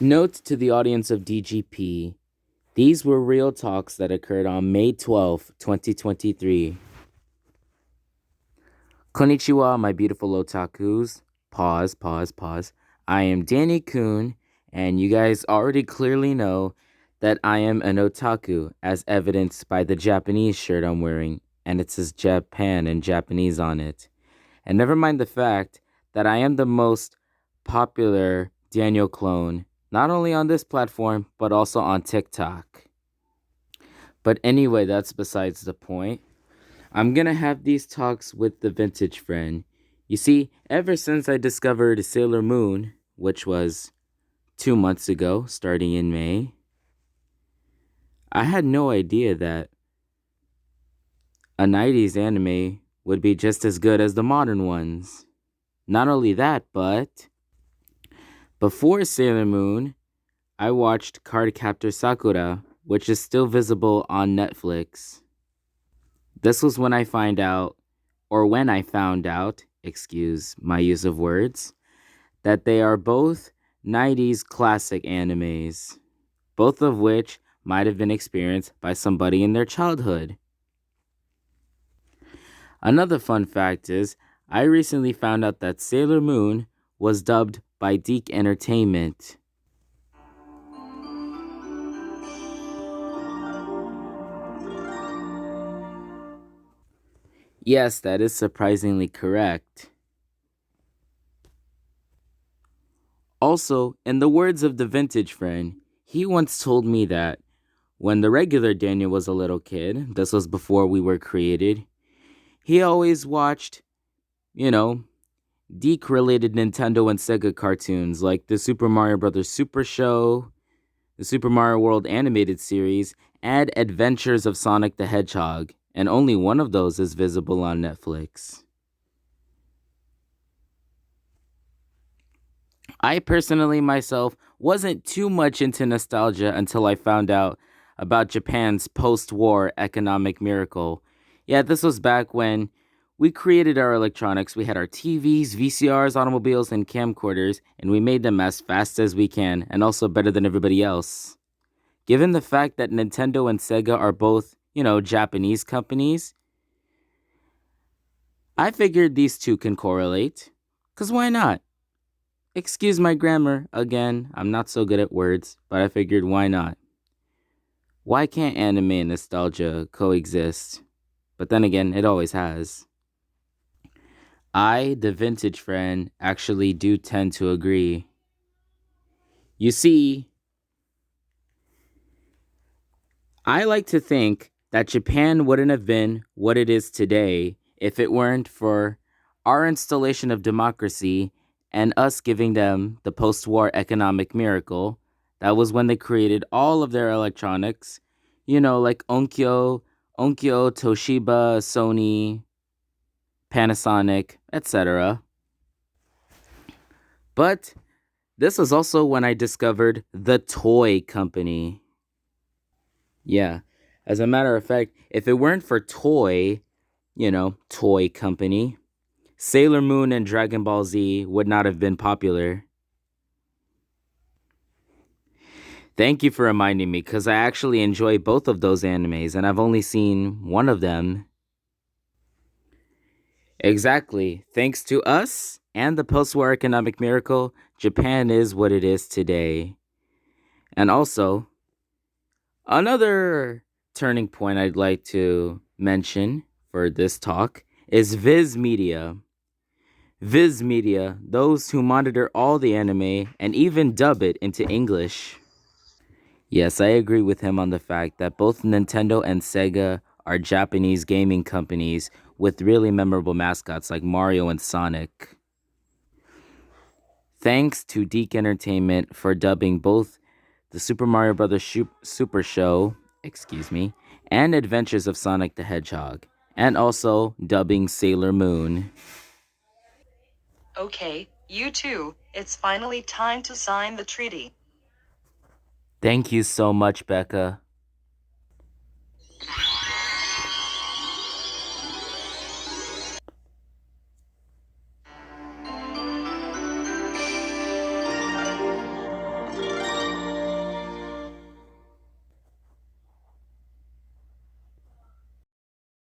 Note to the audience of DGP, these were real talks that occurred on May 12th, 2023. Konnichiwa, my beautiful otakus. Pause. I am Danny-kun, and you guys already clearly know that I am an otaku, as evidenced by the Japanese shirt I'm wearing, and it says Japan in Japanese on it. And never mind the fact that I am the most popular Daniel clone, not only on this platform, but also on TikTok. But anyway, that's besides the point. I'm gonna have these talks with the vintage friend. You see, ever since I discovered Sailor Moon, which was 2 months ago, starting in May, I had no idea that a 90s anime would be just as good as the modern ones. Not only that, but before Sailor Moon, I watched Cardcaptor Sakura, which is still visible on Netflix. This was when I found out, excuse my use of words, that they are both 90s classic animes, both of which might have been experienced by somebody in their childhood. Another fun fact is, I recently found out that Sailor Moon was dubbed by DiC Entertainment. Yes, that is surprisingly correct. Also, in the words of the vintage friend, he once told me that when the regular Daniel was a little kid, this was before we were created, he always watched, DiC-related Nintendo and Sega cartoons like the Super Mario Bros. Super Show, the Super Mario World animated series, and Adventures of Sonic the Hedgehog, and only one of those is visible on Netflix. I personally myself wasn't too much into nostalgia until I found out about Japan's post-war economic miracle. Yeah, this was back when we created our electronics. We had our TVs, VCRs, automobiles, and camcorders, and we made them as fast as we can, and also better than everybody else. Given the fact that Nintendo and Sega are both, Japanese companies, I figured these two can correlate. 'Cause why not? Excuse my grammar, again, I'm not so good at words, but I figured why not? Why can't anime and nostalgia coexist? But then again, it always has. I, the vintage friend, actually do tend to agree. You see, I like to think that Japan wouldn't have been what it is today if it weren't for our installation of democracy and us giving them the post-war economic miracle. That was when they created all of their electronics, like Onkyo, Toshiba, Sony, Panasonic, etc. But this was also when I discovered the toy company. Yeah, as a matter of fact, if it weren't for toy company, Sailor Moon and Dragon Ball Z would not have been popular. Thank you for reminding me, because I actually enjoy both of those animes, and I've only seen one of them. Exactly. Thanks to us and the post-war economic miracle, Japan is what it is today. And also, another turning point I'd like to mention for this talk is Viz Media. Viz Media, those who monitor all the anime and even dub it into English. Yes, I agree with him on the fact that both Nintendo and Sega are Japanese gaming companies with really memorable mascots like Mario and Sonic. Thanks to DiC Entertainment for dubbing both the Super Mario Bros. Super Show, and Adventures of Sonic the Hedgehog, and also dubbing Sailor Moon. Okay, you two, it's finally time to sign the treaty. Thank you so much, Becca.